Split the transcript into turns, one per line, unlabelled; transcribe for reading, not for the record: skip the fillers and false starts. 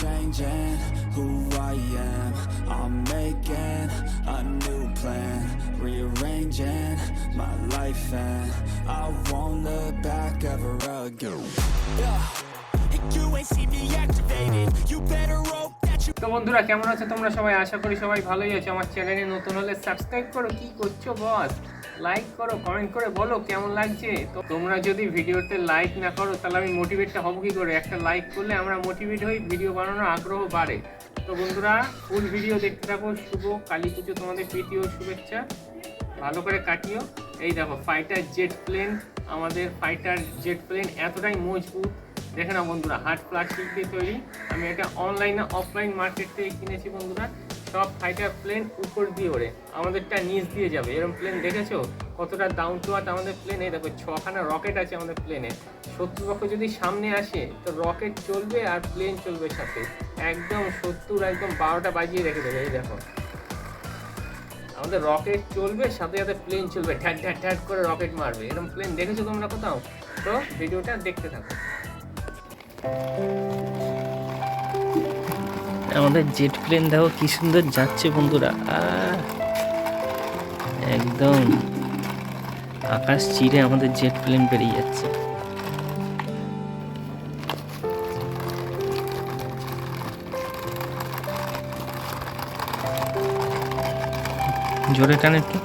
changing who I am. I'm making a new plan, rearranging my life, and I won't look back ever again. You ain't see me activated. You better hope that you.
তো বন্ধুরা কেমন আছো তোমরা সবাই? আশা করি সবাই ভালোই আছো। আমার চ্যানেলে নতুন হলে সাবস্ক্রাইব করো। কি করছো বস? লাইক করো, কমেন্ট করে বলো কেমন লাগছে। তো তোমরা যদি ভিডিওতে লাইক না করো তাহলে আমি মোটিভেটটা হব কি করে? একটা লাইক করলে আমরা মোটিভেট হই, ভিডিও বানানোর আগ্রহ বাড়ে। তো বন্ধুরা ফুল ভিডিও দেখতে থাকো। শুভ কালী পুজো তোমাদের প্রীতি ও শুভেচ্ছা। ভালো করে কাটিও। এই দেখো ফাইটার জেট প্লেন, আমাদের ফাইটার জেট প্লেন এতটাই মজবুত। দেখে না বন্ধুরা, হার্ড প্লাস্টিক দিয়ে তৈরি। আমি এটা অনলাইনে অফলাইন মার্কেট থেকে কিনেছি বন্ধুরা। সব ফাইটার প্লেন উপর দিয়ে ওড়ে, আমাদেরটা নিচ দিয়ে যাবে। এরকম প্লেন দেখেছো কতটা ডাউন টু আর্থ আমাদের প্লেনে? দেখো 6খানা রকেট আছে আমাদের প্লেনে। শত্রুপক্ষ যদি সামনে আসে তো রকেট চলবে আর প্লেন চলবে সাথে। একদম শত্রুর একদম 12টা বাজিয়ে রেখে দেবে। এই দেখো আমাদের রকেট চলবে সাথে সাথে প্লেন চলবে, ঠ্যাট ঠ্যাট ঠ্যাট করে রকেট মারবে। এরকম প্লেন দেখেছো তোমরা কোথাও? তো ভিডিওটা দেখতে থাকো।
আমাদের জেট প্লেন দেখো কি সুন্দর যাচ্ছে বন্ধুরা, একদম আকাশ চিরে আমাদের জেট প্লেন বেরিয়ে যাচ্ছে। জোরে টান একটু।